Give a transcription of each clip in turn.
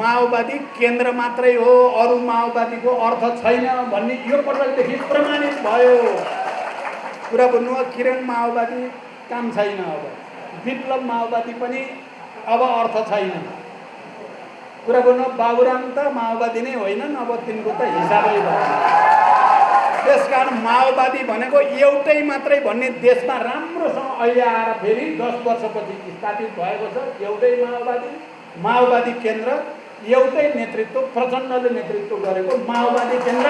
माओवादी केन्द्र मात्रै हो, अरू माओवादीको अर्थ छैन भन्ने यो पटकदेखि प्रमाणित भयो। कुरा भन्नु हो, किरण माओवादी काम छैन, अब विप्लव माओवादी पनि अब अर्थ छैन। कुरा गर्नु, बाबुराम त माओवादी नै होइनन्, अब तिनको त हिसाबै भयो। त्यसकारण माओवादी भनेको एउटै मात्रै भन्ने देशमा राम्रोसँग अहिले आएर फेरि 10 वर्षपछि स्थापित भएको छ। एउटै माओवादी केन्द्र, एउटै नेतृत्व, प्रचण्डले नेतृत्व गरेको माओवादी केन्द्र,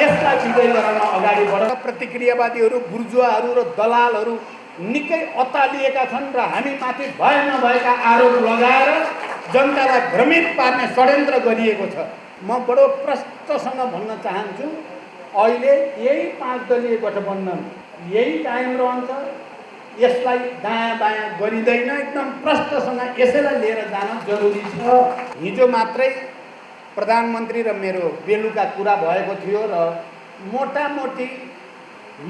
यसलाई विजय गराउन अगाडि बढ। प्रतिक्रियावादीहरू, बुर्जुवाहरू र दलालहरू निकै अत्तालिएका छन् र हामीमाथि भए नभएका आरोप लगाएर जनतालाई भ्रमित पार्ने षड्यन्त्र गरिएको छ। म बडो प्रष्टसँग भन्न चाहन्छु, अहिले यही 5 दलीय गठबन्धन यही कायम रहन्छ, यसलाई दायाँ बायाँ गरिँदैन। एकदम प्रष्टसँग यसैलाई लिएर जान जरुरी छ। हिजो मात्रै प्रधानमन्त्री र मेरो बेलुका कुरा भएको थियो र मोटामोटी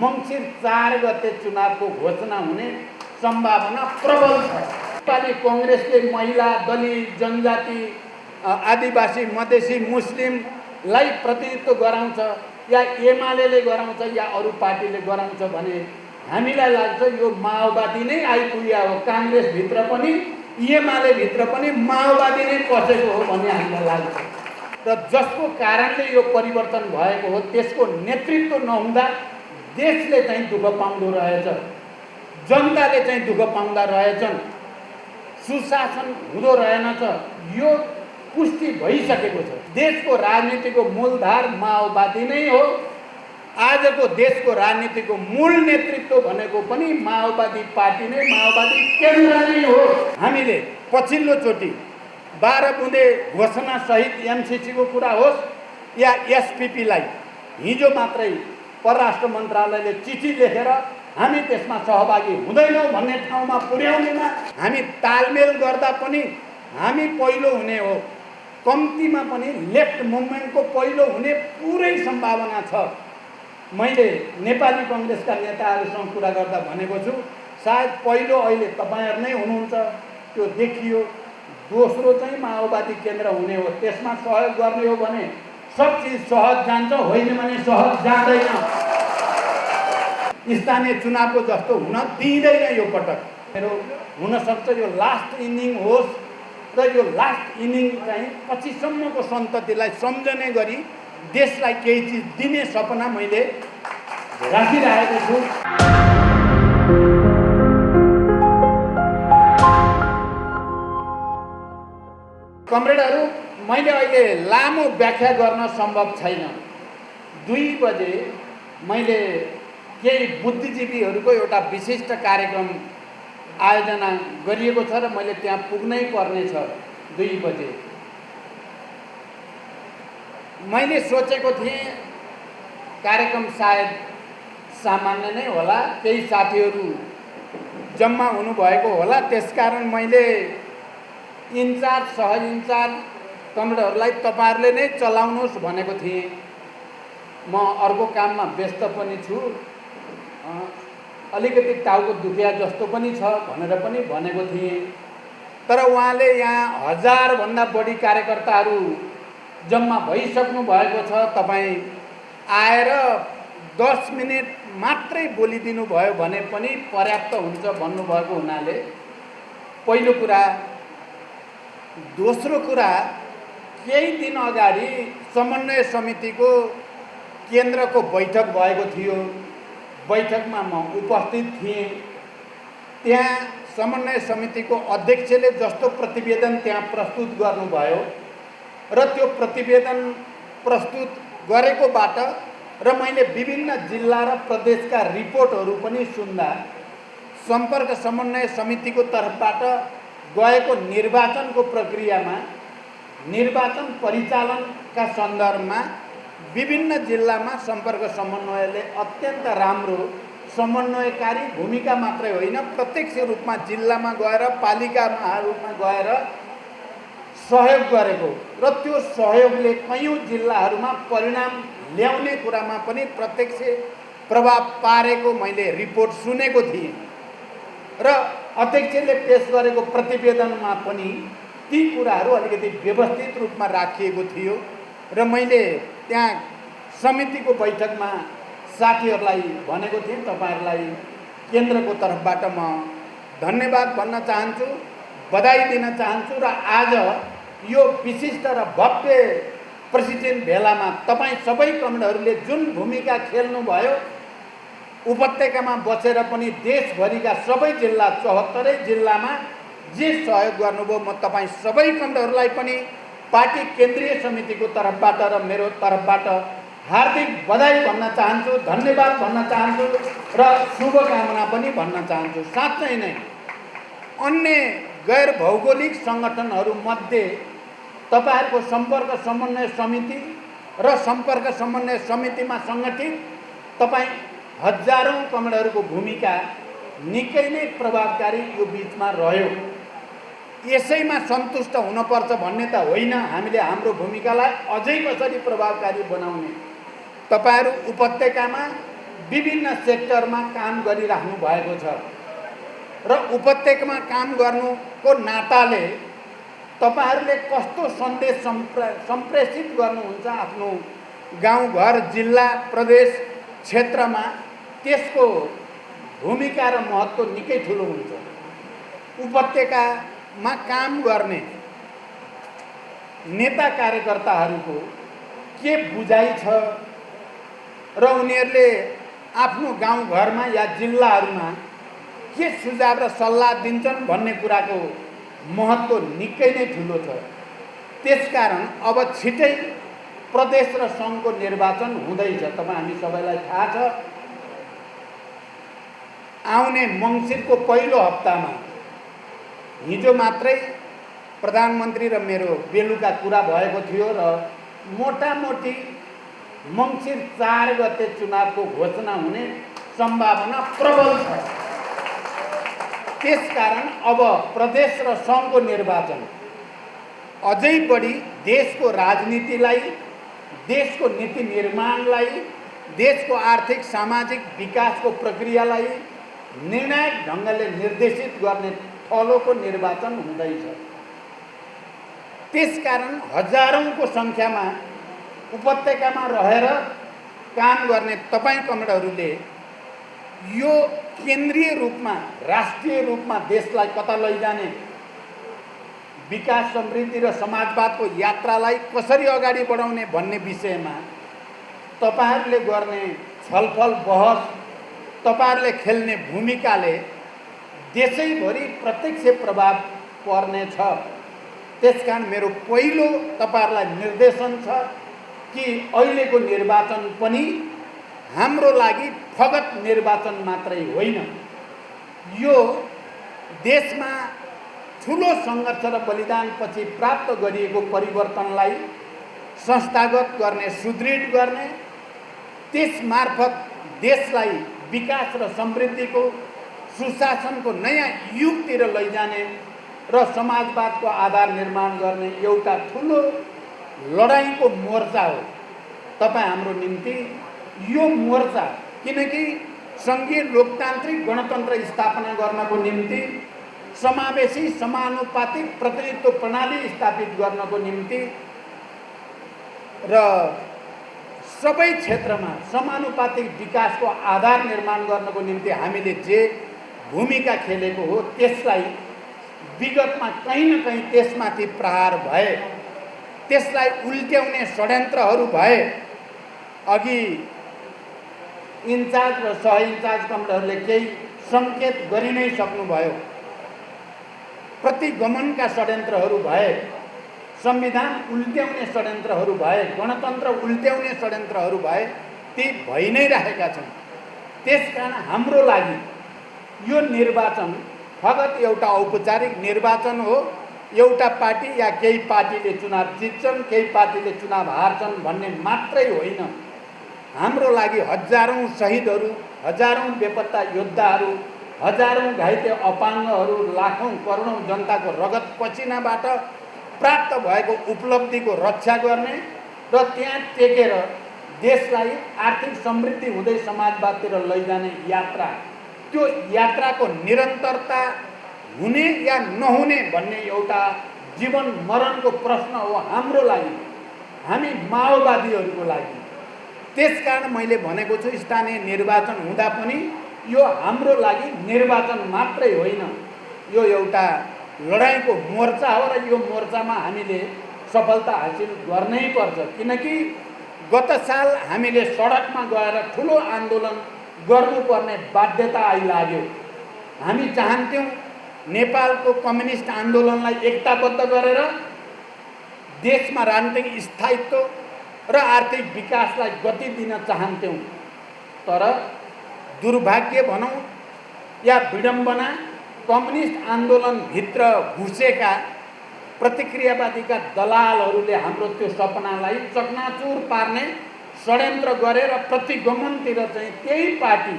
मङ्सिर 4 गते चुनावको घोषणा हुने सम्भावना प्रबल छ। नेपाली कांग्रेसले महिला, दलित, जनजाति, आदिवासी, मधेसी, मुस्लिमलाई प्रतिनिधित्व गराउँछ या एमाले गराउँछ या अरू पार्टीले गराउँछ भने हामीलाई लाग्छ यो माओवादी नै आइपुग्या हो। कांग्रेसभित्र पनि एमालेभित्र पनि माओवादी नै पसेको हो भन्ने हामीलाई लाग्छ। र जसको कारणले यो परिवर्तन भएको हो त्यसको नेतृत्व नहुँदा देशले चाहिँ दुःख पाउँदो रहेछ, जनताले चाहिँ दुःख पाउँदा रहेछन्, सुशासन हुँदो रहेनछ। यो पुष्टि भइसकेको छ। देशको राजनीतिको मूलधार माओवादी नै हो। आजको देशको राजनीतिको मूल नेतृत्व भनेको पनि माओवादी पार्टी नै, माओवादी केन्द्र नै हो। हामीले पछिल्लोचोटि 12 बुँदे घोषणा सहित एमसीसीको कुरा होस् या एसपीपीलाई हिजो मात्रै परराष्ट्र मन्त्रालयले चिठी लेखेर हामी त्यसमा सहभागी हुँदैनौँ भन्ने ठाउँमा पुर्याउनेमा हामी तालमेल गर्दा पनि हामी पहिलो हुने हो। कम्तीमा पनि लेफ्ट मुभमेन्टको पहिलो हुने पुरै सम्भावना छ। मैले नेपाली कांग्रेसका नेताहरूसँग कुरा गर्दा भनेको छु, सायद पहिलो अहिले तपाईहरु नै हुनुहुन्छ, त्यो देखियो। दोस्रो चाहिँ माओवादी केन्द्र हुने हो। त्यसमा सहयोग गर्ने हो भने सब चीज सहज जान्छ, होइन भने सहज जाँदैन। स्थानीय चुनावको जस्तो हुन दिँदैन यो पटक। मेरो हुन सक्छ यो लास्ट इनिङ होस् र यो लास्ट इनिङ चाहिँ पछिसम्मको सन्ततिलाई सम्झने गरी देशलाई केही चीज दिने सपना मैले राखिरहेको छु। कमरेडहरू, मैले अहिले लामो व्याख्या गर्न सम्भव छैन। 2 बजे मैले केही बुद्धिजीवीहरूको एउटा विशिष्ट कार्यक्रम आयोजना गरिएको छ र मैले त्यहाँ पुग्नै पर्ने छ 2 बजे। मैले सोचेको थिएँ कार्यक्रम सायद सामान्य नै होला, केही साथीहरू जम्मा हुनुभएको होला, त्यसकारण मैले इन्चार्ज, सह इन्चार्ज कमरेडहरूलाई तपाईहरुले नै चलाउनुहोस् भनेको थिएँ। म अर्को काममा व्यस्त पनि छु, अलिकति टाउको दुखिया जस्तो पनि छ भनेर पनि भनेको थिएँ। तर उहाँले यहाँ 1000 भन्दा बढी कार्यकर्ताहरू जम्मा भइसक्नु भएको छ। तपाईँ आएर 10 मिनेट मात्रै बोलिदिनु भयो भने पनि पर्याप्त हुन्छ भन्नुभएको हुनाले पहिलो कुरा। दोस्रो कुरा, केही दिन अगाडि समन्वय समितिको केन्द्रको बैठक भएको थियो। बैठकमा म उपस्थित थिएँ। त्यहाँ समन्वय समितिको अध्यक्षले जस्तो प्रतिवेदन त्यहाँ प्रस्तुत गर्नुभयो र त्यो प्रतिवेदन प्रस्तुत गरेकोबाट र मैले विभिन्न जिल्ला र प्रदेशका रिपोर्टहरू पनि सुन्दा सम्पर्क समन्वय समितिको तर्फबाट गएको निर्वाचनको प्रक्रियामा, निर्वाचन परिचालनका सन्दर्भमा विभिन्न जिल्लामा सम्पर्क समन्वयले अत्यन्त राम्रो समन्वयकारी भूमिका मात्रै होइन, प्रत्यक्ष रूपमा जिल्लामा गएर, पालिकामा गएर सहयोग गरेको र त्यो सहयोगले कयौं जिल्लाहरूमा परिणाम ल्याउने कुरामा पनि प्रत्यक्ष प्रभाव पारेको मैले रिपोर्ट सुनेको थिएँ। र अध्यक्षले पेश गरेको प्रतिवेदनमा पनि ती कुराहरू अलिकति व्यवस्थित रूपमा राखिएको थियो र मैले त्यहाँ समितिको बैठकमा साथीहरूलाई भनेको थिएँ, तपाईँहरूलाई केन्द्रको तर्फबाट म धन्यवाद भन्न चाहन्छु, बधाई दिन चाहन्छु र आज यो विशिष्ट र भव्य प्रेसिडेन्ट भेलामा तपाईँ सबै कमरेडहरूले जुन भूमिका खेल्नुभयो, उपत्यकामा बसेर पनि देशभरिका सबै जिल्ला 74 जिल्लामा जे सहयोग गर्नुभयो, म तपाईँ सबै कमरेडहरूलाई पनि पार्टी केन्द्रीय समितिको तर्फबाट र मेरो तर्फबाट हार्दिक बधाई भन्न चाहन्छु, धन्यवाद भन्न चाहन्छु र शुभकामना पनि भन्न चाहन्छु। साँच्चै नै अन्य गैर भौगोलिक सङ्गठनहरूमध्ये तपाईँहरूको सम्पर्क समन्वय समिति र सम्पर्क समन्वय समितिमा सङ्गठित तपाईँ हजारौँ कमरेडहरूको भूमिका निकै नै प्रभावकारी यो बिचमा रह्यो। यसैमा सन्तुष्ट हुनुपर्छ भन्ने त होइन, हामीले हाम्रो भूमिकालाई अझै कसरी प्रभावकारी बनाउने। तपाईहरू उपत्यकामा विभिन्न सेक्टरमा काम गरिराख्नु भएको छ र उपत्यकामा काम गर्नुको नाताले तपाईहरूले कस्तो सन्देश सम्प्रेषित गर्नुहुन्छ आफ्नो गाउँघर, जिल्ला, प्रदेश, क्षेत्रमा, त्यसको भूमिका र महत्त्व निकै ठुलो हुन्छ। उपत्यकामा काम गर्ने नेता कार्यकर्ताहरूको के बुझाइ छ र उनीहरूले आफ्नो गाउँघरमा या जिल्लाहरूमा के सुझाव र सल्लाह दिन्छन् भन्ने कुराको महत्त्व निकै नै ठुलो छ। त्यसकारण अब छिटै प्रदेश र सङ्घको निर्वाचन हुँदैछ। तपाईँ हामी सबैलाई थाहा छ, आउने मङ्सिरको पहिलो हप्तामा, हिजो मात्रै प्रधानमन्त्री र मेरो बेलुका कुरा भएको थियो र मोटामोटी मङ्सिर 4 गते चुनावको घोषणा हुने सम्भावना प्रबल छ। त्यसकारण अब प्रदेश र सङ्घको निर्वाचन अझै बढी देशको राजनीतिलाई, देशको नीति निर्माणलाई, देशको आर्थिक सामाजिक विकासको प्रक्रियालाई निर्णायक ढङ्गले निर्देशित गर्ने थलोको निर्वाचन हुँदैछ। त्यसकारण हजारौँको सङ्ख्यामा उपत्यकामा रहेर काम गर्ने तपाईँ कमरेडहरूले यो केन्द्रीय रूपमा, राष्ट्रिय रूपमा देशलाई कता लैजाने, विकास, समृद्धि र समाजवादको यात्रालाई कसरी अगाडि बढाउने भन्ने विषयमा तपाईहरूले गर्ने छलफल, बहस, तपाईहरूले खेल्ने भूमिकाले देशैभरि प्रत्यक्ष प्रभाव पर्नेछ। त्यसकारण मेरो पहिलो तपाईहरूलाई निर्देशन छ कि अहिलेको निर्वाचन पनि हाम्रो लागि फगत निर्वाचन मात्रै होइन, यो देशमा ठुलो सङ्घर्ष र बलिदानपछि प्राप्त गरिएको परिवर्तनलाई संस्थागत गर्ने, सुदृढ गर्ने, त्यसमार्फत देशलाई विकास र समृद्धिको, सुशासनको नयाँ युगतिर लैजाने र समाजवादको आधार निर्माण गर्ने एउटा ठुलो लडाइँको मोर्चा हो तपाईँ हाम्रो निम्ति। यो मोर्चा किनकि सङ्घीय लोकतान्त्रिक गणतन्त्र स्थापना गर्नको निम्ति, समावेशी समानुपातिक प्रतिनिधित्व प्रणाली स्थापित गर्नको निम्ति र सबै क्षेत्रमा समानुपातिक विकासको आधार निर्माण गर्नको निम्ति हामीले जे भूमिका खेलेको हो, त्यसलाई विगतमा कहीँ न कहीँ त्यसमाथि प्रहार भए, त्यसलाई उल्ट्याउने षड्यन्त्रहरू भए। अघि इन्चार्ज र सह इन्चार्ज कमरेडहरूले केही सङ्केत गरि नै सक्नुभयो। प्रतिगमनका षड्यन्त्रहरू भए, संविधान उल्ट्याउने षड्यन्त्रहरू भए, गणतन्त्र उल्ट्याउने षड्यन्त्रहरू भए, ती भइ नै रहेका छन्। त्यसकारण हाम्रो लागि यो निर्वाचन फगत एउटा औपचारिक निर्वाचन हो। एउटा पार्टी या केही पार्टीले चुनाव जित्छन्, केही पार्टीले चुनाव हार्छन् भन्ने मात्रै होइन। हाम्रो लागि हजारौँ शहीदहरू, हजारौँ बेपत्ता योद्धाहरू, हजारौँ घाइते अपाङ्गहरू, लाखौँ करोडौँ जनताको रगत पसिनाबाट प्राप्त भएको उपलब्धिको रक्षा गर्ने र त्यहाँ टेकेर देशलाई आर्थिक समृद्धि हुँदै समाजवादतिर लैजाने यात्रा, त्यो यात्राको निरन्तरता हुने या नहुने भन्ने एउटा जीवन मरणको प्रश्न हो हाम्रो लागि, हामी माओवादीहरूको लागि। त्यसकारण मैले भनेको छु स्थानीय निर्वाचन हुँदा पनि यो हाम्रो लागि निर्वाचन मात्रै होइन, यो एउटा लडाइँको मोर्चा हो र यो मोर्चामा हामीले सफलता हासिल गर्नै पर्छ। किनकि गत साल हामीले सडकमा गएर ठुलो आन्दोलन गर्नुपर्ने बाध्यता आइलाग्यो। हामी चाहन्थ्यौँ नेपालको कम्युनिस्ट आन्दोलनलाई एकताबद्ध गरेर देशमा राजनीतिक स्थायित्व र आर्थिक विकासलाई गति दिन चाहन्थ्यौँ। तर दुर्भाग्य भनौँ या विडम्बना, कम्युनिस्ट आन्दोलनभित्र घुसेका प्रतिक्रियावादीका दलालहरूले हाम्रो त्यो सपनालाई चकनाचुर पार्ने षड्यन्त्र गरेर प्रतिगमनतिर चाहिँ त्यही पार्टी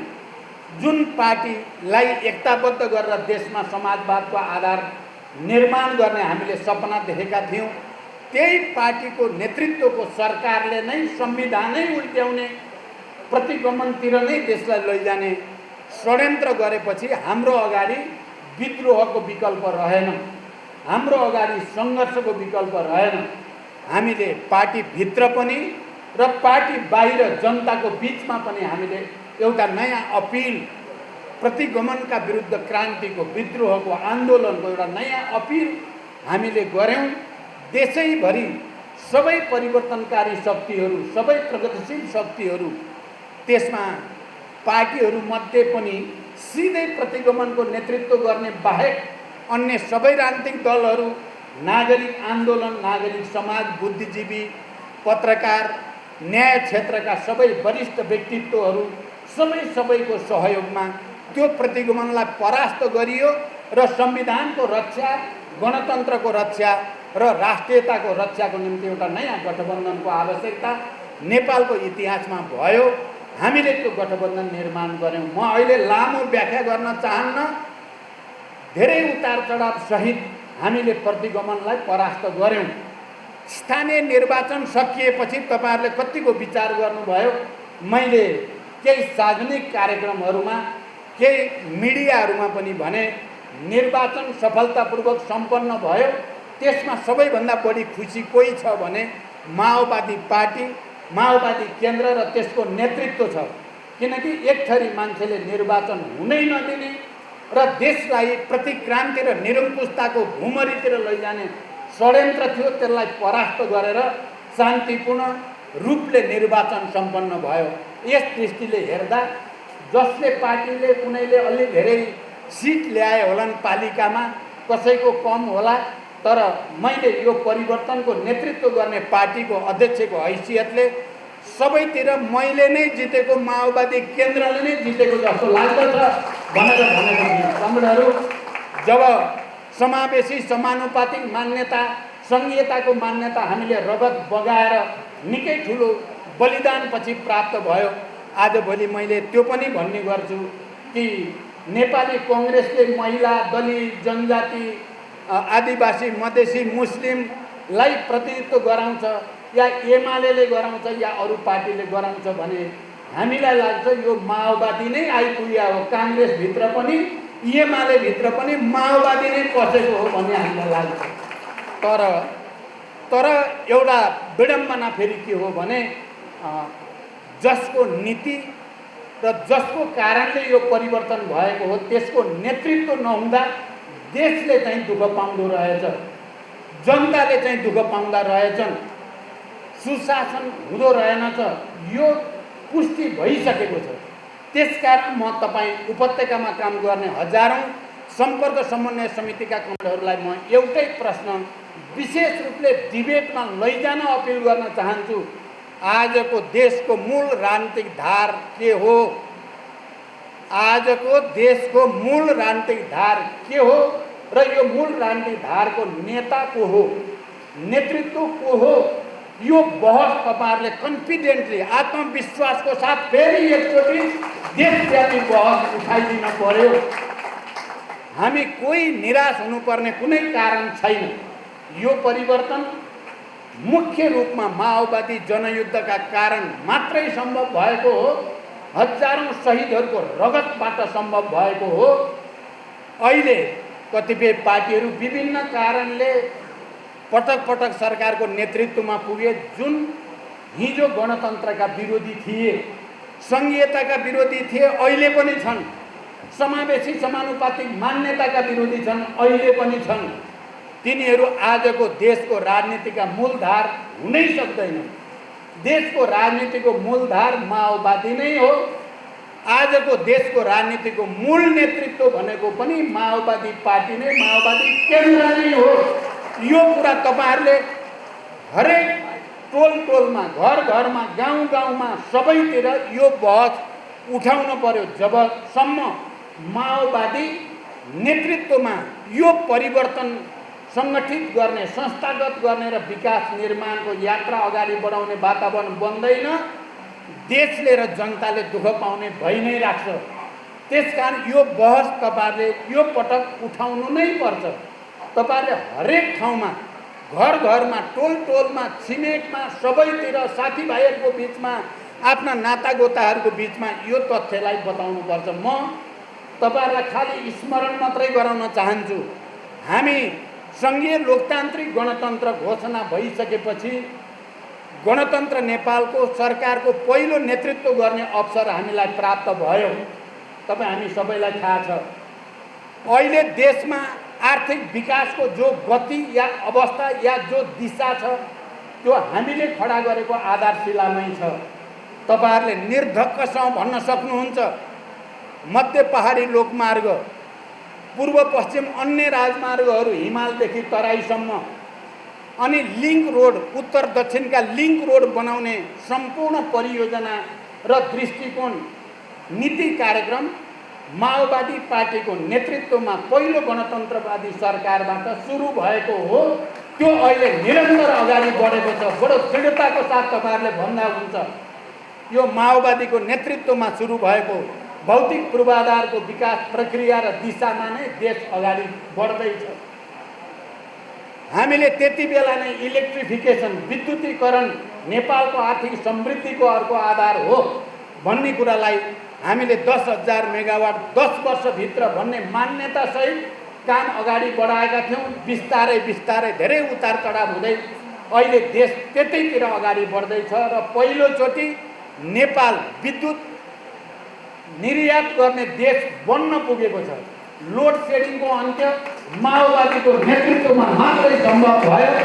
जुन पार्टीलाई एकताबद्ध गरेर देशमा समाजवादको आधार निर्माण गर्ने हामीले सपना देखेका थियौँ, त्यही पार्टीको नेतृत्वको सरकारले नै संविधानै उल्ट्याउने, प्रतिगमनतिर नै देशलाई लैजाने षड्यन्त्र गरेपछि हाम्रो अगाडि विद्रोहको विकल्प रहेन, हाम्रो अगाडि सङ्घर्षको विकल्प रहेन। हामीले पार्टीभित्र पनि र पार्टी बाहिर जनताको बिचमा पनि हामीले एउटा नयाँ अपिल, प्रतिगमनका विरुद्ध क्रान्तिको, विद्रोहको, आन्दोलनको एउटा नयाँ अपिल हामीले गऱ्यौँ। देशैभरि सबै परिवर्तनकारी शक्तिहरू, सबै प्रगतिशील शक्तिहरू, त्यसमा पार्टीहरूमध्ये पनि सिधै प्रतिगमनको नेतृत्व गर्ने बाहेक अन्य सबै राजनीतिक दलहरू, नागरिक आन्दोलन, नागरिक समाज, बुद्धिजीवी, पत्रकार, न्याय क्षेत्रका सबै वरिष्ठ व्यक्तित्वहरू सबैको सहयोगमा त्यो प्रतिगमनलाई परास्त गरियो र संविधानको रक्षा, गणतन्त्रको रक्षा र राष्ट्रियताको रक्षाको निम्ति एउटा नयाँ गठबन्धनको आवश्यकता नेपालको इतिहासमा भयो। हामीले त्यो गठबन्धन निर्माण गऱ्यौँ। म अहिले लामो व्याख्या गर्न चाहन्न। धेरै उतार चढाव सहित हामीले प्रतिगमनलाई परास्त गऱ्यौँ। स्थानीय निर्वाचन सकिएपछि तपाईँहरूले कतिको विचार गर्नुभयो? मैले केही सार्वजनिक कार्यक्रमहरूमा, केही मिडियाहरूमा पनि भने निर्वाचन सफलतापूर्वक सम्पन्न भयो। त्यसमा सबैभन्दा बढी खुसी कोही छ भने माओवादी पार्टी, माओवादी केन्द्र र त्यसको नेतृत्व छ। किनकि एक थरी मान्छेले निर्वाचन हुनै नदिने र देशलाई प्रतिक्रान्ति र निरङ्कुशताको भुमरीतिर लैजाने षड्यन्त्र थियो, त्यसलाई परास्त गरेर शान्तिपूर्ण रूपले निर्वाचन सम्पन्न भयो। यस दृष्टिले हेर्दा जसले पार्टीले कुनैले अलि धेरै सिट ल्याए होलान् पालिकामा, कसैको कम होला, तर मैले यो परिवर्तनको नेतृत्व गर्ने पार्टीको अध्यक्षको हैसियतले सबैतिर मैले नै जितेको, माओवादी केन्द्रले नै जितेको जस्तो लाग्दछ भनेर भनेको थिएँ। कमरेडहरू, जब समावेशी समानुपातिक मान्यता, सङ्घीयताको मान्यता हामीले रगत बगाएर निकै ठुलो बलिदानपछि प्राप्त भयो, आजभोलि मैले त्यो पनि भन्ने गर्छु कि नेपाली कङ्ग्रेसले महिला, दलित, जनजाति, आदिवासी, मधेसी, मुस्लिमलाई प्रतिनिधित्व गराउँछ या एमाले गराउँछ या अरू पार्टीले गराउँछ भने हामीलाई लाग्छ यो माओवादी नै आइपुग्या हो। काङ्ग्रेसभित्र पनि, एमालेभित्र पनि माओवादी नै पसेको हो भन्ने हामीलाई लाग्छ। तर एउटा विडम्बना फेरि के हो भने जसको नीति र जसको कारणले यो परिवर्तन भएको हो त्यसको नेतृत्व नहुँदा देशले चाहिँ दुःख पाउँदो रहेछ, जनताले चाहिँ दुःख पाउँदा रहेछन्, सुशासन हुँदो रहेनछ, यो पुष्टि भइसकेको छ। त्यसकारण म तपाईँ उपत्यकामा काम गर्ने हजारौँ सम्पर्क समन्वय समितिका कमरेडहरूलाई म एउटै प्रश्न विशेष रूपले डिबेटमा लैजान अपिल गर्न चाहन्छु। आजको देशको मूल राजनीतिक धार के हो? आजको देशको मूल राजनीतिक धार के हो र यो मूल राजनीतिक धारको नेता को हो, नेतृत्व को हो? यो बहस तपाईहरुले कन्फिडेन्टली, आत्मविश्वासको साथ फेरि एकचोटि देशव्यापी बहस उठाइदिन पर्यो। हामी कोही निराश हुनुपर्ने कुनै कारण छैन। यो परिवर्तन मुख्य रूपमा माओवादी जनयुद्धका कारण मात्रै सम्भव भएको हो। हजारौं शहीदहरूको रगतबाट सम्भव भएको हो। अहिले कतिपय पार्टीहरू विभिन्न कारणले पटक पटक सरकारको नेतृत्वमा पुगे, जुन हिजो गणतन्त्रका विरोधी थिए, सङ्घीयताका विरोधी थिए, अहिले पनि छन्, समावेशी समानुपातिक मान्यताका विरोधी छन्, अहिले पनि छन्। तिनीहरू आजको देशको राजनीतिका मूलधार हुनै सक्दैनन्। देशको राजनीतिको मूलधार माओवादी नै हो। आजको देशको राजनीतिको मूल नेतृत्व भनेको पनि माओवादी पार्टी नै, माओवादी केन्द्र नै हो। यो कुरा तपाईहरुले हरेक टोल टोलमा, घर घरमा, गाउँ गाउँमा, सबैतिर यो बहस उठाउन पर्यो। जबसम्म माओवादी नेतृत्वमा यो परिवर्तन सङ्गठित गर्ने, संस्थागत गर्ने र विकास निर्माणको यात्रा अगाडि बढाउने वातावरण बन्दैन, देशले र जनताले दुःख पाउने भइ नै राख्छ। त्यसकारण यो बहस तपाईहरुले यो पटक उठाउनु नै पर्छ। तपाईहरुले हरेक ठाउँमा, घर घरमा, टोल टोलमा, छिमेकमा, सबैतिर, साथीभाइहरूको बिचमा, आफ्ना नातागोताहरूको बिचमा यो तथ्यलाई बताउनु पर्छ। म तपाईहरुलाई खाली स्मरण मात्रै गराउन चाहन्छु। हामी सङ्घीय लोकतान्त्रिक गणतन्त्र घोषणा भइसकेपछि गणतन्त्र नेपालको सरकारको पहिलो नेतृत्व गर्ने अवसर हामीलाई प्राप्त भयो। हामी सबैलाई थाहा छ, अहिले देशमा आर्थिक विकासको जो गति या अवस्था या जो दिशा छ, त्यो हामीले खडा गरेको आधारशिलामै छ। तपाईहरुले निर्धक्कसँग भन्न सक्नुहुन्छ, मध्य पहाडी लोकमार्ग, पूर्व पश्चिम अन्य राजमार्गहरू हिमालदेखि तराईसम्म, अनि लिङ्क रोड, उत्तर दक्षिणका लिङ्क रोड बनाउने सम्पूर्ण परियोजना र दृष्टिकोण नीति कार्यक्रम माओवादी पार्टीको नेतृत्वमा पहिलो गणतन्त्रवादी सरकारबाट सुरु भएको हो। त्यो अहिले निरन्तर अगाडि बढेको छ। बडो दृढताको साथ तपाईहरुले भन्दा हुन्छ, यो माओवादीको नेतृत्वमा सुरु भएको भौतिक पूर्वाधारको विकास प्रक्रिया र दिशामा नै देश अगाडि बढ्दैछ। हामीले त्यति बेला नै इलेक्ट्रिफिकेसन, विद्युतीकरण नेपालको आर्थिक समृद्धिको अर्को आधार हो भन्ने कुरालाई हामीले 10,000 मेगावाट 10 वर्षभित्र भन्ने मान्यतासहित काम अगाडि बढाएका थियौँ। बिस्तारै बिस्तारै धेरै उतार चढाव हुँदै अहिले देश त्यतैतिर अगाडि बढ्दैछ र पहिलोचोटि नेपाल विद्युत निर्यात गर्ने देश बन्न पुगेको छ। लोड सेडिङको अन्त्य माओवादीको नेतृत्वमा मात्रै सम्भव भयो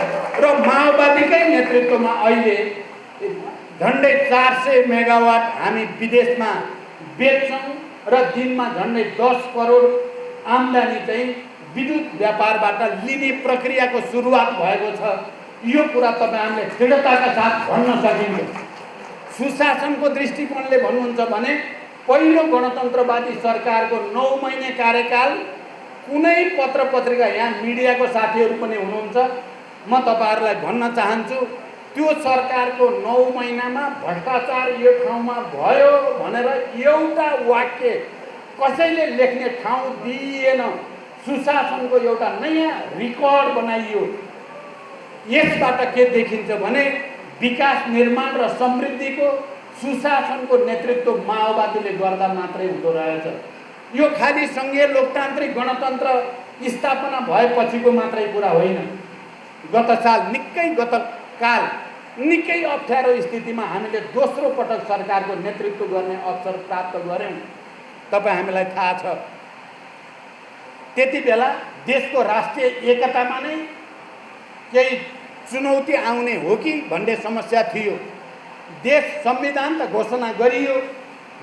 र माओवादीकै नेतृत्वमा अहिले झन्डै 400 मेगावाट हामी विदेशमा बेच्छौँ र दिनमा झन्डै 10 करोड आम्दानी चाहिँ विद्युत व्यापारबाट लिने प्रक्रियाको सुरुवात भएको छ। यो कुरा तपाईहरुले दृढताका साथ भन्न सकिन्छ। सुशासनको दृष्टिकोणले भन्नुहुन्छ भने पहिलो गणतन्त्रवादी सरकारको 9 महिने कार्यकाल, कुनै पत्र पत्रिका, यहाँ मिडियाको साथीहरू पनि हुनुहुन्छ, म तपाईहरुलाई भन्न चाहन्छु, त्यो सरकारको 9 महिनामा भ्रष्टाचार यो ठाउँमा भयो भनेर एउटा वाक्य कसैले लेख्ने ठाउँ दिइएन। सुशासनको एउटा नयाँ रिकर्ड बनाइयो। यसबाट के देखिन्छ भने विकास निर्माण र समृद्धिको सुशासनको नेतृत्व माओवादीले गर्दा मात्रै हुँदो रहेछ। यो खाली सङ्घीय लोकतान्त्रिक गणतन्त्र स्थापना भएपछिको मात्रै कुरा होइन। गत काल निकै अप्ठ्यारो स्थितिमा हामीले दोस्रो पटक सरकारको नेतृत्व गर्ने अवसर प्राप्त गर्यौँ। हामीलाई थाहा छ, त्यति बेला देशको राष्ट्रिय एकतामा नै केही चुनौती आउने हो कि भन्ने समस्या थियो। देश संविधान त घोषणा गरियो,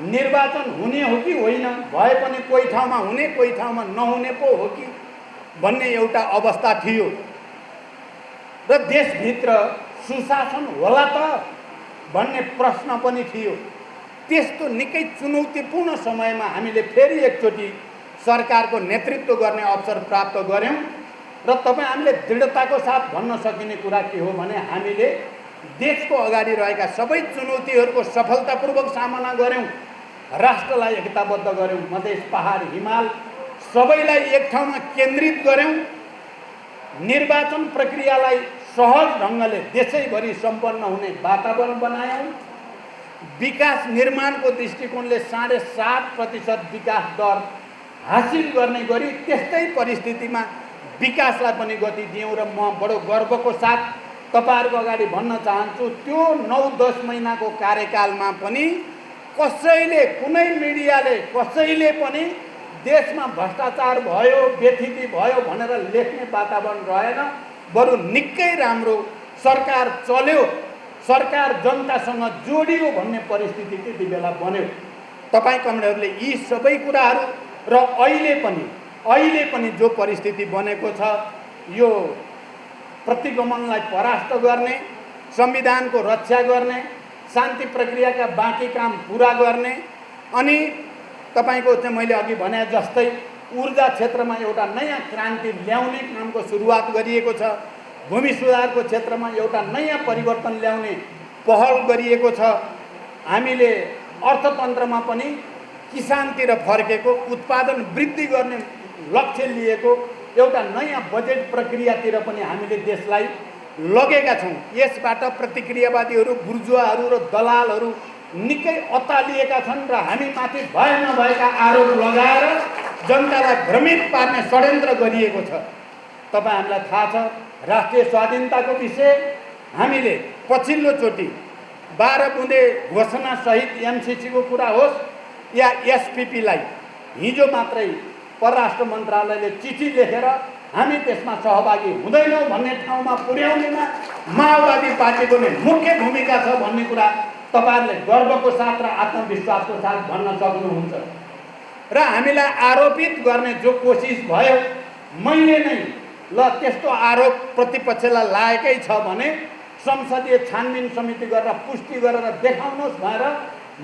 निर्वाचन हुने हो कि होइन, भए पनि कोही ठाउँमा हुने कोही ठाउँमा नहुने पो हो कि भन्ने एउटा अवस्था थियो र देशभित्र सुशासन होला त भन्ने प्रश्न पनि थियो। त्यस्तो निकै चुनौतीपूर्ण समयमा हामीले फेरि एकचोटि सरकारको नेतृत्व गर्ने अवसर प्राप्त गर्यौँ र हामीले दृढताको साथ भन्न सकिने कुरा के हो भने हामीले देशको अगाडि रहेका सबै चुनौतीहरूको सफलतापूर्वक सामना गर्यौँ, राष्ट्रलाई एकताबद्ध गर्यौँ, मधेस, पहाड, हिमाल सबैलाई एक ठाउँमा केन्द्रित गर्यौँ, निर्वाचन प्रक्रियालाई सहज ढङ्गले देशैभरि सम्पन्न हुने वातावरण बनायौँ, विकास निर्माणको दृष्टिकोणले 7.5% विकास दर हासिल गर्ने गरी त्यस्तै परिस्थितिमा विकासलाई पनि गति दियौँ। र म बडो गर्वको साथ तपाईँहरूको अगाडि भन्न चाहन्छु, त्यो 9-10 महिनाको कार्यकालमा पनि कसैले, कुनै मिडियाले, कसैले पनि देशमा भ्रष्टाचार भयो, व्यथिति भयो भनेर लेख्ने वातावरण रहेन। बरु निकै राम्रो सरकार चल्यो, सरकार जनतासँग जोडियो भन्ने परिस्थिति त्यति बेला बन्यो। तपाईँ कमरेडहरूले यी सबै कुराहरू र अहिले पनि जो परिस्थिति बनेको छ, यो प्रतिगमनलाई परास्त गर्ने, संविधानको रक्षा गर्ने, शान्ति प्रक्रियाका बाँकी काम पुरा गर्ने, अनि तपाईको चाहिँ मैले अघि भने जस्तै ऊर्जा क्षेत्रमा एउटा नयाँ क्रान्ति ल्याउने कामको सुरुवात गरिएको छ। भूमि सुधारको क्षेत्रमा एउटा नयाँ परिवर्तन ल्याउने पहल गरिएको छ। हामीले अर्थतन्त्रमा पनि किसानतिर फर्केको, उत्पादन वृद्धि गर्ने लक्ष्य लिएको एउटा नयाँ बजेट प्रक्रियातिर पनि हामीले देशलाई लगेका छौँ। यसबाट प्रतिक्रियावादीहरू, बुर्जुवाहरू र दलालहरू निकै अत्तालिएका छन् र हामीमाथि भए नभएका आरोप लगाएर जनतालाई भ्रमित पार्ने षड्यन्त्र गरिएको छ। तपाईँहरूलाई थाहा छ, राष्ट्रिय स्वाधीनताको विषय हामीले पछिल्लोचोटि 12 बुँदे घोषणासहित एमसिसीको कुरा होस् या एसपिपीलाई हिजो मात्रै परराष्ट्र मन्त्रालयले चिठी लेखेर हामी त्यसमा सहभागी हुँदैनौँ भन्ने ठाउँमा पुर्याउनेमा माओवादी पार्टीको नै मुख्य भूमिका छ भन्ने कुरा तपाईँहरूले गर्वको साथ र आत्मविश्वासको साथ भन्न सक्नुहुन्छ। र हामीलाई आरोपित गर्ने जो कोसिस भयो, मैले नै ल त्यस्तो आरोप प्रतिपक्षलाई लागेकै छ भने संसदीय छानबिन समिति गरेर पुष्टि गरेर देखाउनुहोस् भनेर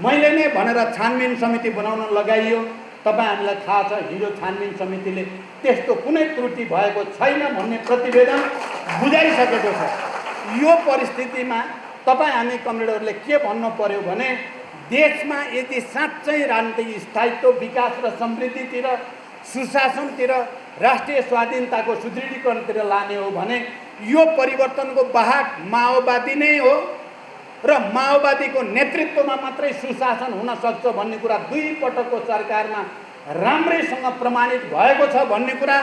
मैले नै भनेर छानबिन समिति बनाउन लगाइयो। तपाईहरूलाई थाहा छ, हिजो छानबिन समितिले त्यस्तो कुनै त्रुटि भएको छैन भन्ने प्रतिवेदन बुझाइसकेको छ। यो परिस्थितिमा तपाईँ हामी कमरेडहरूले के भन्नु पर्यो भने, देशमा यदि साँच्चै राजनीतिक स्थायित्व, विकास र समृद्धितिर, सुशासनतिर, राष्ट्रिय स्वाधीनताको सुदृढीकरणतिर लाने हो भने यो परिवर्तनको वाहक माओवादी नै हो र माओवादीको नेतृत्वमा मात्रै सुशासन हुन सक्छ भन्ने कुरा 2 पटकको सरकारमा राम्रैसँग प्रमाणित भएको छ भन्ने कुरा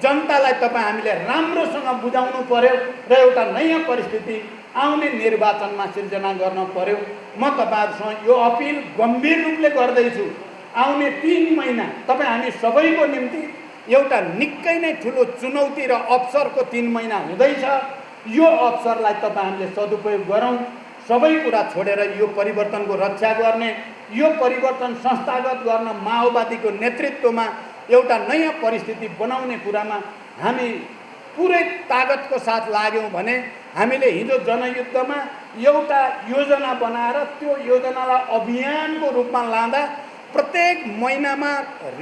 जनतालाई तपाईँ हामीले राम्रोसँग बुझाउनु पर्यो र एउटा नयाँ परिस्थिति आउने निर्वाचनमा सिर्जना गर्न पर्यो। म तपाईँहरूसँग यो अपिल गम्भीर रूपले गर्दैछु। आउने 3 महिना तपाईँ हामी सबैको निम्ति एउटा निकै नै ठुलो चुनौती र अवसरको 3 महिना हुँदैछ। यो अवसरलाई तपाईँ हामीले सदुपयोग गरौँ। सबै कुरा छोडेर यो परिवर्तनको रक्षा गर्ने, यो परिवर्तन संस्थागत गर्न माओवादीको नेतृत्वमा एउटा नयाँ परिस्थिति बनाउने कुरामा हामी पुरै तागतको साथ लाग्यौँ भने हामीले हिजो जनयुद्धमा एउटा योजना बनाएर त्यो योजनालाई अभियानको रूपमा लाँदा प्रत्येक महिनामा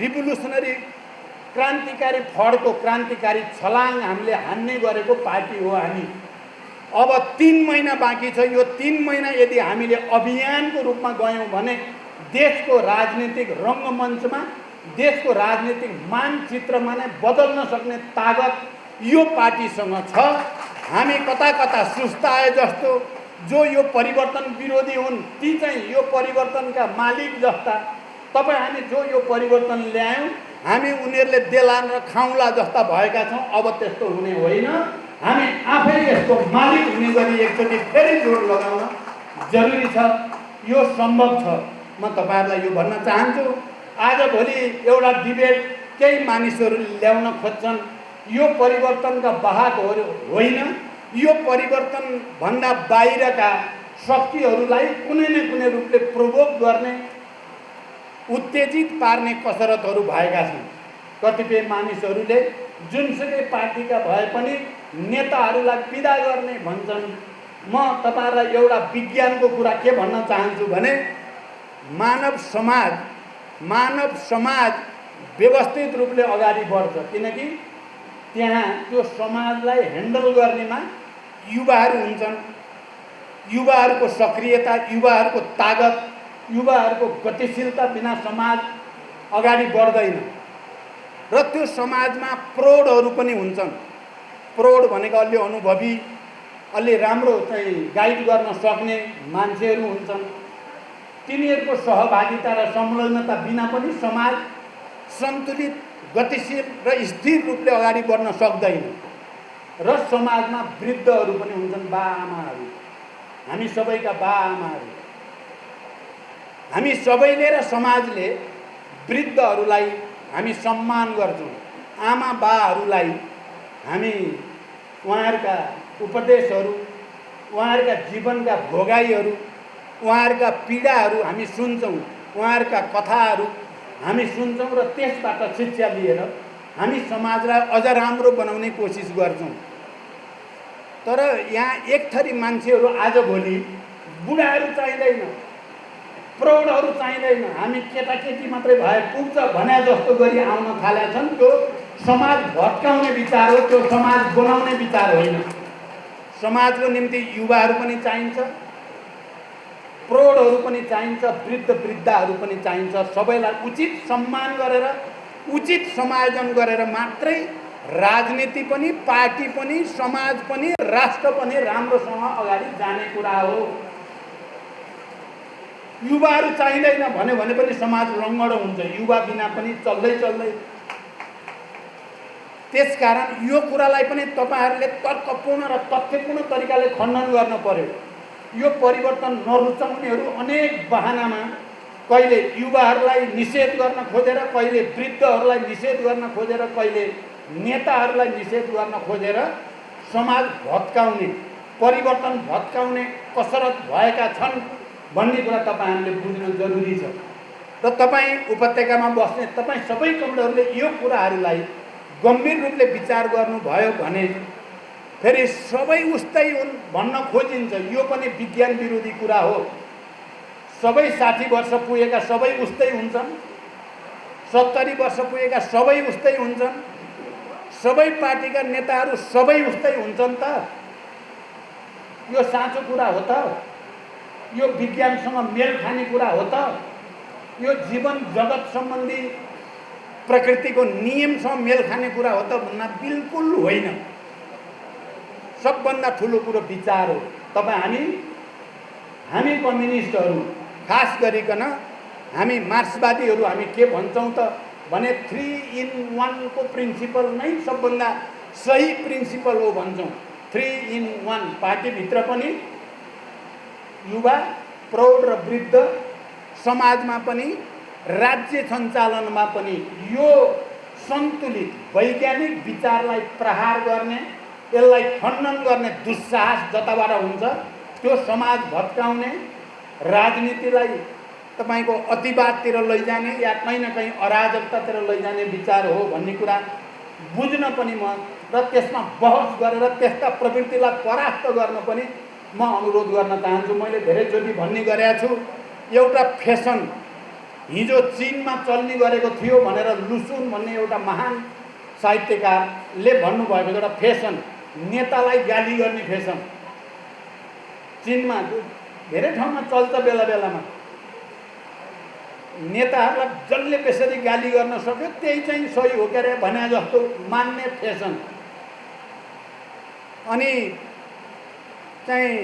रिभोल्युसनरी क्रान्तिकारी फड्को क्रान्तिकारी छलाङ हामीले हान्ने गरेको पार्टी हो हामी। अब 3 महिना बाँकी छ। यो 3 महिना यदि हामीले अभियानको रूपमा गयौँ भने देशको राजनीतिक रङ्गमञ्चमा, देशको राजनीतिक मानचित्रमा नै बदल्न सक्ने तागत यो पार्टीसँग छ। हामी कता कता सुस्ताए जस्तो जो यो परिवर्तन विरोधी हुन् ती चाहिँ यो परिवर्तनका मालिक जस्ता, तपाईँ हामी जो यो परिवर्तन ल्यायौँ हामी उनीहरूले देलान र खाउँला जस्ता भएका छौँ। अब त्यस्तो हुने होइन। हामी आफै यसको मालिक हुने गरी एकचोटि फेरि जोड लगाउन जरुरी छ। यो सम्भव छ। म तपाईँहरूलाई यो भन्न चाहन्छु, आजभोलि एउटा डिबेट केही मानिसहरू ल्याउन खोज्छन्, यो परिवर्तनका वाहकहरू होइन, यो परिवर्तनभन्दा बाहिरका शक्तिहरूलाई कुनै न कुनै रूपले प्रोभोक गर्ने, उत्तेजित पार्ने कसरतहरू भएका छन्। कतिपय मानिसहरूले जुनसुकै पार्टीका भए पनि नेताहरूलाई विदा गर्ने भन्छन्। म तपाईँहरूलाई एउटा विज्ञानको कुरा के भन्न चाहन्छु भने मानव समाज व्यवस्थित रूपले अगाडि बढ्छ किनकि त्यहाँ त्यो समाजलाई ह्यान्डल गर्नेमा युवाहरू हुन्छन्। युवाहरूको सक्रियता, युवाहरूको तागत, युवाहरूको गतिशीलता बिना समाज अगाडि बढ्दैन। र त्यो समाजमा प्रौढहरू पनि हुन्छन्। प्रौढ भनेको अलि अनुभवी, अलि राम्रो चाहिँ गाइड गर्न सक्ने मान्छेहरू हुन्छन्। तिनीहरूको सहभागिता र संलग्नता बिना पनि समाज सन्तुलित गतिशील र स्थिर रूपले अगाडि बढ्न सक्दैन र समाजमा वृद्धहरू पनि हुन्छन्, बाआमाहरू, हामी सबैका बाआमाहरू। हामी सबैले र समाजले वृद्धहरूलाई हामी सम्मान गर्छौँ। आमा बाहरूलाई हामी उहाँहरूका उपदेशहरू, उहाँहरूका जीवनका भोगाइहरू, उहाँहरूका पीडाहरू हामी सुन्छौँ, उहाँहरूका कथाहरू हामी सुन्छौँ र त्यसबाट शिक्षा लिएर हामी समाजलाई अझ राम्रो बनाउने कोसिस गर्छौँ। तर यहाँ एक थरी मान्छेहरू आजभोलि बुढाहरू चाहिँदैन, प्रौढहरू चाहिँदैन, हामी केटाकेटी मात्रै भए पुग्छ भने जस्तो गरी आउन थालेका छन्। त्यो समाज भत्काउने विचार हो, त्यो समाज बनाउने विचार होइन। समाजको निम्ति युवाहरू पनि चाहिन्छ, प्रौढहरू पनि चाहिन्छ, वृद्ध वृद्धाहरू पनि चाहिन्छ। सबैलाई उचित सम्मान गरेर, उचित समायोजन गरेर मात्रै राजनीति पनि, पार्टी पनि, समाज पनि, राष्ट्र पनि राम्रोसँग अगाडि जाने कुरा हो। युवाहरू चाहिँदैन भन्यो भने पनि समाज रङ्गडो हुन्छ, युवा बिना पनि चल्दै। त्यसकारण यो कुरालाई पनि तपाईहरूले तर्कपूर्ण र तथ्यपूर्ण तरिकाले खण्डन गर्न पर्यो। यो परिवर्तन नरुचाउनेहरू अनेक बहानामा कहिले युवाहरूलाई निषेध गर्न खोजेर, कहिले वृद्धहरूलाई निषेध गर्न खोजेर, कहिले नेताहरूलाई निषेध गर्न खोजेर समाज भत्काउने, परिवर्तन भत्काउने कसरत भएका छन् भन्ने कुरा तपाईहरूले बुझ्नु जरुरी छ। र तपाईँ उपत्यकामा बस्ने तपाईँ सबै कमरेडहरूले यो कुराहरूलाई गम्भीर रूपले विचार गर्नुभयो भने फेरि सबै उस्तै हुन् भन्न खोजिन्छ, यो पनि विज्ञान विरोधी कुरा हो। सबै 60 वर्ष पुगेका सबै उस्तै हुन्छन्, 70 वर्ष पुगेका सबै उस्तै हुन्छन्, सबै पार्टीका नेताहरू सबै उस्तै हुन्छन् त? यो साँचो कुरा हो त? यो विज्ञानसँग मेल खाने कुरा हो त? यो जीवन जगत सम्बन्धी प्रकृतिको नियमसँग मेल खाने कुरा हो त भन्ना बिल्कुल होइन। सबभन्दा ठुलो कुरो विचार हो। हामी कम्युनिस्टहरू खास गरिकन हामी मार्क्सवादीहरू हामी के भन्छौँ त भने 3 in 1 को प्रिन्सिपल नै सबभन्दा सही प्रिन्सिपल हो भन्छौँ। 3 in 1 पार्टीभित्र पनि युवा, प्रौढ र वृद्ध, समाजमा पनि, राज्य सञ्चालनमा पनि यो सन्तुलित वैज्ञानिक विचारलाई प्रहार गर्ने, यसलाई खण्डन गर्ने दुस्साहस जताबाट हुन्छ त्यो समाज भत्काउने, राजनीतिलाई तपाईको अतिवादतिर लैजाने या कहीँ न कहीँ अराजकतातिर लैजाने विचार हो भन्ने कुरा बुझ्न पनि म र त्यसमा बहस गरेर त्यसका प्रवृत्तिलाई परास्त गर्न पनि म अनुरोध गर्न चाहन्छु। मैले धेरैचोटि भन्ने गरेको छु, एउटा फेसन हिजो चीनमा चल्ने गरेको थियो भनेर लुसुन भन्ने एउटा महान साहित्यकारले भन्नुभएको एउटा फेसन, नेतालाई गाली गर्ने फेसन चीनमा धेरै ठाउँमा चल्छ। बेला बेलामा नेताहरूलाई जसले त्यसरी गाली गर्न सक्यो त्यही चाहिँ सही हो के अरे भने जस्तो मान्ने फेसन। अनि चाहिँ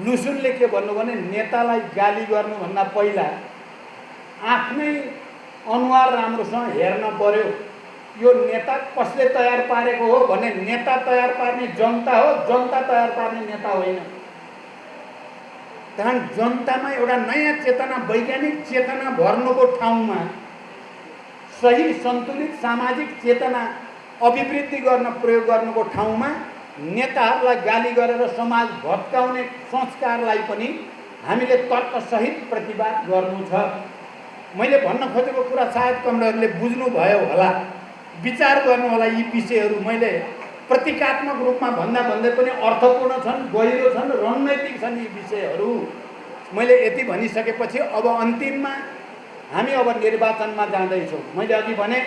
लुसुनले के भन्नु भने नेतालाई गाली गर्नुभन्दा पहिला आफ्नै अनुहार राम्रोसँग हेर्न पर्यो। यो नेता कसले तयार पारेको हो भने नेता तयार पार्ने जनता हो, जनता तयार पार्ने नेता होइन। त्यहाँ जनतामा एउटा नयाँ चेतना, वैज्ञानिक चेतना भर्नुको ठाउँमा सही सन्तुलित सामाजिक चेतना अभिवृद्धि गर्न प्रयोग गर्नुको ठाउँमा नेताहरूलाई गाली गरेर समाज भत्काउने संस्कारलाई पनि हामीले तर्कसहित प्रतिवाद गर्नु छ। मैले भन्न खोजेको कुरा सायद कमरेडहरूले बुझ्नुभयो होला, विचार गर्नु होला। यी विषयहरू मैले प्रतीकात्मक रूपमा भन्दै पनि अर्थपूर्ण छन्, गहिरो छन्, रणनैतिक छन् यी विषयहरू। मैले यति भनिसकेपछि अब अन्तिममा हामी अब निर्वाचनमा जाँदैछौँ। मैले अघि भने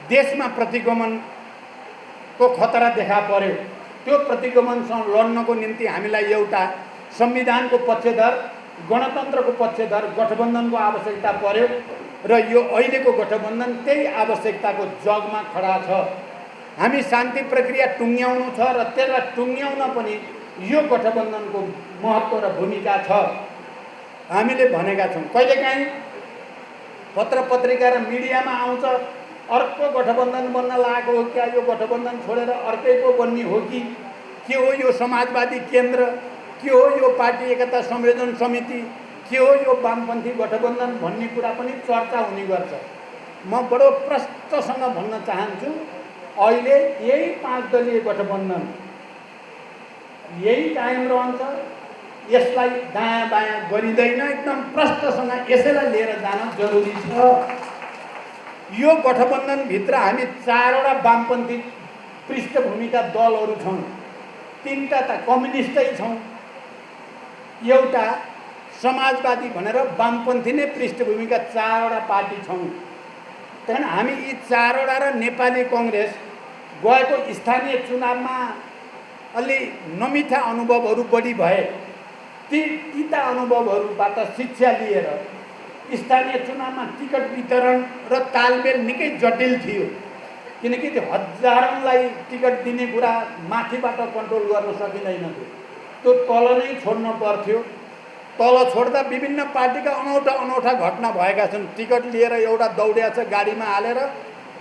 देशमा प्रतिगमनको खतरा देखा पर्यो। त्यो प्रतिगमनसँग लड्नको निम्ति हामीलाई एउटा संविधानको पक्षधर, गणतन्त्रको पक्षधर गठबन्धनको आवश्यकता पर्यो र यो अहिलेको गठबन्धन त्यही आवश्यकताको जगमा खडा छ। हामी शान्ति प्रक्रिया टुङ्ग्याउनु छ र त्यसलाई टुङ्ग्याउन पनि यो गठबन्धनको महत्त्व र भूमिका छ। हामीले भनेका छौँ, कहिलेकाहीँ पत्र पत्रिका र मिडियामा आउँछ अर्को गठबन्धन बन्न लागेको हो क्या, यो गठबन्धन छोडेर अर्कै पो बन्ने हो कि के हो यो समाजवादी केन्द्र, के हो यो पार्टी एकता संयोजन समिति, के हो यो वामपन्थी गठबन्धन भन्ने कुरा पनि चर्चा हुने गर्छ। म बडो प्रष्टसँग भन्न चाहन्छु, अहिले यही 5 दलीय गठबन्धन यही कायम रहन्छ, यसलाई दायाँ बायाँ गरिँदैन, एकदम प्रष्टसँग यसैलाई लिएर जान जरुरी छ। यो गठबन्धनभित्र हामी 4वटा वामपन्थी पृष्ठभूमिका दलहरू छौँ, 3टा त कम्युनिस्टै छौँ, एउटा समाजवादी भनेर वामपन्थी नै पृष्ठभूमिका 4वटा पार्टी छौँ। त्यहाँदेखि हामी यी 4वटा र नेपाली कङ्ग्रेस गएको स्थानीय चुनावमा अलि नमिठा अनुभवहरू बढी भए, ती तिता अनुभवहरूबाट शिक्षा लिएर स्थानीय चुनावमा टिकट वितरण र तालमेल निकै जटिल थियो, किनकि त्यो हजारौँलाई टिकट दिने कुरा माथिबाट कन्ट्रोल गर्न सकिँदैन थियो, त्यो तल नै छोड्न पर्थ्यो। तल छोड्दा विभिन्न पार्टीका अनौठा घटना भएका छन्। टिकट लिएर एउटा दौड्या छ गाडीमा हालेर,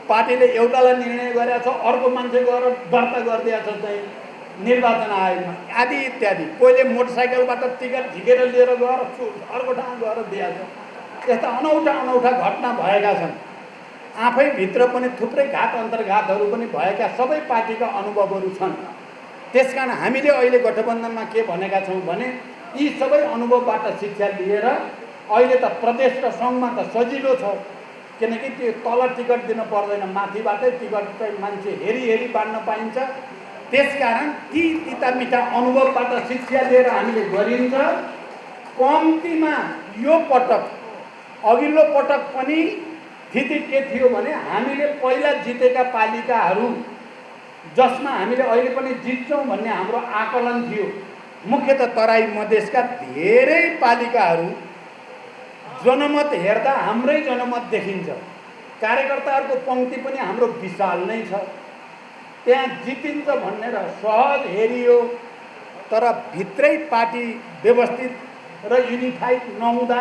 पार्टीले एउटालाई निर्णय गरेको छ, अर्को मान्छे गएर दर्ता गरिदिएको छ चाहिँ निर्वाचन आयोगमा आदि इत्यादि। कोहीले मोटरसाइकलबाट टिकट झिकेर लिएर गएर अर्को ठाउँ गएर दिएको छ। यस्ता अनौठा घटना भएका छन्। आफैभित्र पनि थुप्रै घात अन्तर्घातहरू पनि भएका सबै पार्टीका अनुभवहरू छन्। त्यसकारण हामीले अहिले गठबन्धनमा के भनेका छौँ भने यी सबै अनुभवबाट शिक्षा लिएर अहिले त प्रदेश र सङ्घमा त सजिलो छ, किनकि त्यो तल टिकट दिन पर्दैन, माथिबाटै टिकट चाहिँ मान्छे हेरी बाँड्न पाइन्छ। त्यसकारण ती तिता मिठा अनुभवबाट शिक्षा लिएर हामीले गरिन्छ। कम्तीमा यो पटक, अघिल्लो पटक पनि स्थिति के थियो भने हामीले पहिला जितेका पालिकाहरू जसमा हामीले अहिले पनि जित्छौँ भन्ने हाम्रो आकलन थियो, मुख्यतः तराई मधेसका धेरै पालिकाहरू जनमत हेर्दा हाम्रै जनमत देखिन्छ। कार्यकर्ताहरूको पङ्क्ति पनि हाम्रो विशाल नै छ, त्यहाँ जितिन्छ भनेर सहज हेरियो। तर भित्रै पार्टी व्यवस्थित र युनिफाइड नहुँदा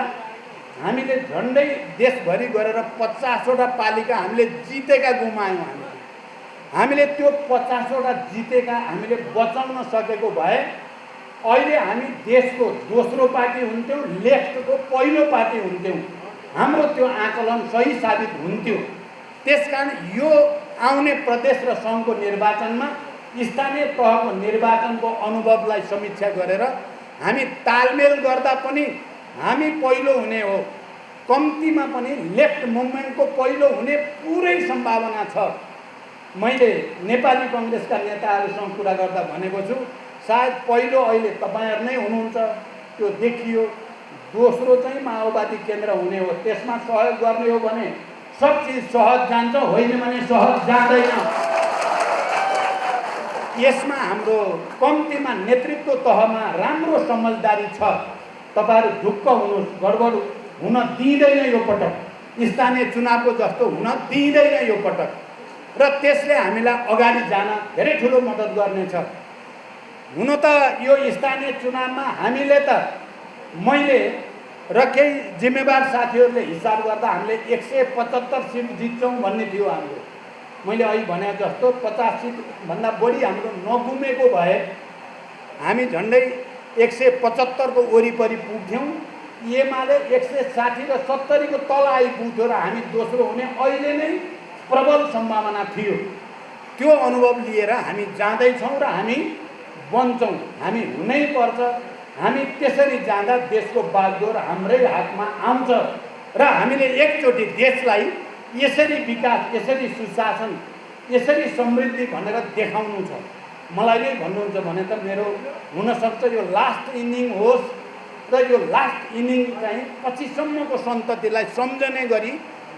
हामीले झन्डै देशभरि गरेर 50वटा पालिका हामीले जितेका गुमायौँ। हामीले त्यो 50वटा जितेका हामीले बचाउन सकेको भए अहिले हामी देशको दोस्रो पार्टी हुन्थ्यौँ, लेफ्टको पहिलो पार्टी हुन्थ्यौँ। हाम्रो त्यो आकलन सही साबित हुन्थ्यो। त्यसकारण यो आउने प्रदेश र सङ्घको निर्वाचनमा स्थानीय तहको निर्वाचनको अनुभवलाई समीक्षा गरेर हामी तालमेल गर्दा पनि हामी पहिलो हुने हो, कम्तीमा पनि लेफ्ट मुभमेन्टको पहिलो हुने पुरै सम्भावना छ। मैले नेपाली कङ्ग्रेसका नेताहरूसँग कुरा गर्दा भनेको छु, सायद पहिलो अहिले तपाईँहरू नै हुनुहुन्छ, त्यो देखियो। दोस्रो चाहिँ माओवादी केन्द्र हुने हो, त्यसमा सहयोग गर्ने हो भने सब चिज सहज जान्छ, होइन भने सहज जाँदैन। यसमा हाम्रो कम्तीमा नेतृत्व तहमा राम्रो समझदारी छ। तपाईँहरू ढुक्क हुनुहोस्, गडबड हुन दिँदैन यो पटक, स्थानीय चुनावको जस्तो हुन दिँदैन यो पटक। र त्यसले हामीलाई अगाडि जान धेरै ठुलो मद्दत गर्नेछ। हुन त यो स्थानीय चुनावमा हामीले त मैले र केही जिम्मेवार साथीहरूले हिसाब गर्दा हामीले 175 सिट जित्छौँ भन्ने थियो हाम्रो। मैले अहिले भने जस्तो 50 सिटभन्दा बढी हाम्रो नगुमेको भए हामी झन्डै 175 को वरिपरि पुग्थ्यौँ। एमाले 160 र 70 को तल आइपुग्थ्यो र हामी दोस्रो हुने अहिले नै प्रबल सम्भावना थियो। त्यो अनुभव लिएर हामी जाँदैछौँ र हामी बन्छौँ, हामी हुनै पर्छ। हामी त्यसरी जाँदा देशको बागडोर हाम्रै हातमा आउँछ र हामीले एकचोटि देशलाई यसरी विकास, यसरी सुशासन, यसरी समृद्धि भनेर देखाउनु छ। मलाई नै भन्नुहुन्छ भने त मेरो हुनसक्छ यो लास्ट इनिङ होस् र यो लास्ट इनिङ चाहिँ पछिसम्मको सन्ततिलाई सम्झने गरी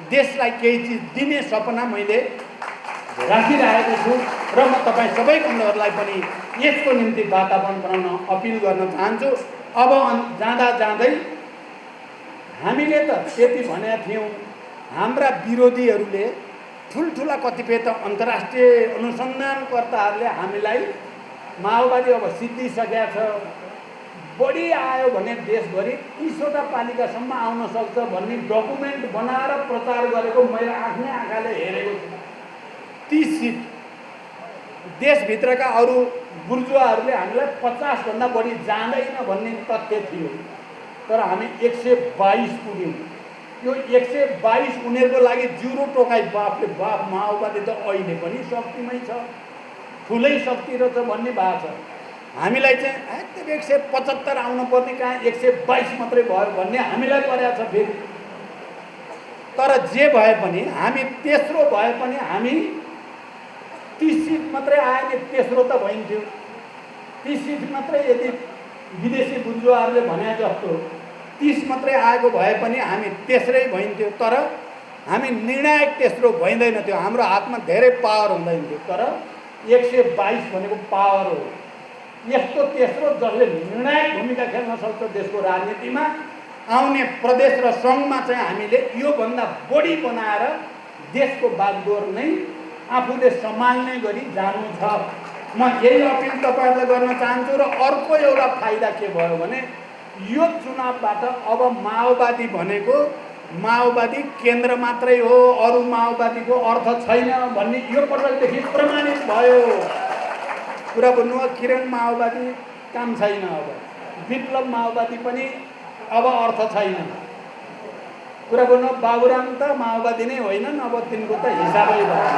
देशलाई केही चिज दिने सपना मैले राखिरहेको छु र म तपाईँ सबै बन्धुहरूलाई पनि यसको निम्ति वातावरण बनाउन अपिल गर्न चाहन्छु। अब जाँदा जाँदै हामीले त त्यति भनेका थियौँ, हाम्रा विरोधीहरूले ठुल्ठुला कतिपय त अन्तर्राष्ट्रिय अनुसन्धानकर्ताहरूले हामीलाई माओवादी अब सिद्धिसकेका छ, बढी आयो भने देशभरि 30वटा पालिकासम्म आउन सक्छ भन्ने डकुमेन्ट बनाएर प्रचार गरेको मैले आफ्नै आँखाले हेरेको छु। 30 सिट देशभित्रका अरू बुर्जुवाहरूले हामीलाई 50 भन्दा बढी जाँदैन भन्ने तथ्य थियो, तर हामी 122 पुग्यौँ। यो 122 उनीहरूको लागि जुरो टोकाइ। बापले बाप, माओवादी त अहिले पनि शक्तिमै छ, ठुलै शक्ति रहेछ भन्ने भएको छ। हामीलाई चाहिँ एकदम 175 आउनुपर्ने कहाँ 122 मात्रै भयो भन्ने हामीलाई परेको छ फेरि। तर जे भए पनि हामी तेस्रो भए पनि हामी 30 सिट मात्रै आयो नि तेस्रो त भइन्थ्यो। 30 सिट मात्रै यदि विदेशी बुर्जुवाहरूले भने जस्तो 30 मात्रै आएको भए पनि हामी तेस्रै भइन्थ्यो। तर हामी निर्णायक तेस्रो भइँदैन थियो, हाम्रो हातमा धेरै पावर हुँदैन थियो। तर 122 भनेको पावर हो, यस्तो तेस्रो जसले निर्णायक भूमिका खेल्न सक्छ देशको राजनीतिमा। आउने प्रदेश र सङ्घमा चाहिँ हामीले योभन्दा बढी बनाएर देशको बागडोर नै आफूले सम्हाल्ने गरी जानु छ। म यही अपिल तपाईँहरूलाई गर्न चाहन्छु। र अर्को एउटा फाइदा के भयो भने यो चुनावबाट अब माओवादी भनेको माओवादी केन्द्र मात्रै हो, अरू माओवादीको अर्थ छैन भन्ने यो पटकदेखि प्रमाणित भयो। कुरा भन्नु हो, किरण माओवादी काम छैन, अब विप्लव माओवादी पनि अब अर्थ छैन। कुरा भन्नु, बाबुराम त माओवादी नै होइनन्, अब तिनको त हिसाबै भएन।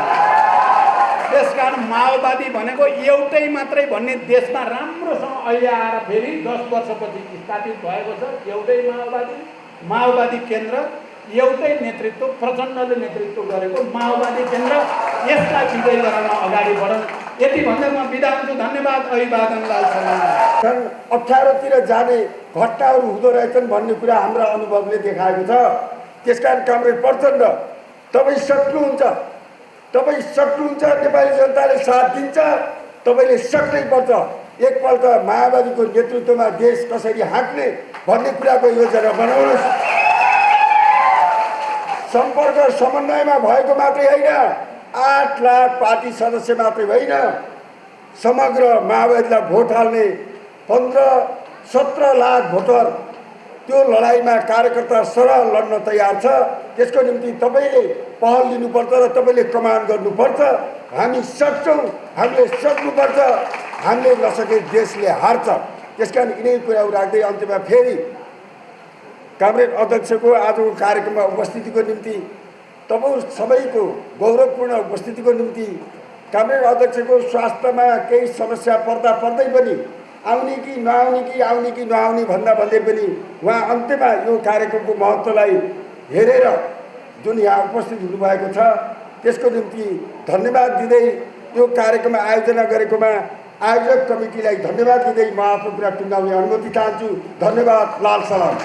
त्यसकारण माओवादी भनेको एउटै मात्रै भन्ने देशमा राम्रोसँग अहिले आएर फेरि 10 वर्षपछि स्थापित भएको छ। एउटै माओवादी, माओवादी केन्द्र, एउटै नेतृत्व, प्रचण्डले नेतृत्व गरेको माओवादी केन्द्र। यसलाई विजय गराउन अगाडि बढौँ। यति भन्दै म बिदा हुन्छु। धन्यवाद। अभिवादन। लाल सलाम। सन् 18 तिर जाने घटनाहरू हुँदो रहेछन् भन्ने कुरा हाम्रो अनुभवले देखाएको छ। त्यसकारण कामरेड प्रचण्ड, तपाईँ सक्नुहुन्छ, तपाईँ सक्नुहुन्छ, नेपाली जनताले साथ दिन्छ, तपाईँले सक्नैपर्छ। एकपल्ट माओवादीको नेतृत्वमा देश कसरी हाँक्ने भन्ने कुराको योजना बनाउनुहोस्। सम्पर्क समन्वयमा भएको मात्रै होइन, 8 लाख पार्टी सदस्य मात्रै होइन, समग्र माओवादीलाई भोट हाल्ने 15-17 लाख भोटर, त्यो लडाइँमा कार्यकर्ता सरह लड्न तयार छ। त्यसको निम्ति तपाईँले पहल लिनुपर्छ र तपाईँले कमान्ड गर्नुपर्छ। हामी सक्छौँ, हामीले सक्नुपर्छ। हामीले नसके देशले हार्छ। त्यसकारण यिनै कुराहरू राख्दै अन्त्यमा फेरि कामरेड अध्यक्षको आजको कार्यक्रममा उपस्थितिको निम्ति, तपाईँ सबैको गौरवपूर्ण उपस्थितिको निम्ति, कामरेड अध्यक्षको स्वास्थ्यमा केही समस्या पर्दै पनि आउने कि नआउने भन्दै पनि उहाँ अन्त्यमा यो कार्यक्रमको महत्त्वलाई हेरेर जुन यहाँ उपस्थित हुनुभएको छ त्यसको निम्ति धन्यवाद दिँदै यो कार्यक्रम आयोजना गरेकोमा आयोजक कमिटीलाई धन्यवाद दिँदै म आफ्नो कुरा टुङ्गाउने अनुमति चाहन्छु। धन्यवाद। लाल सलाम।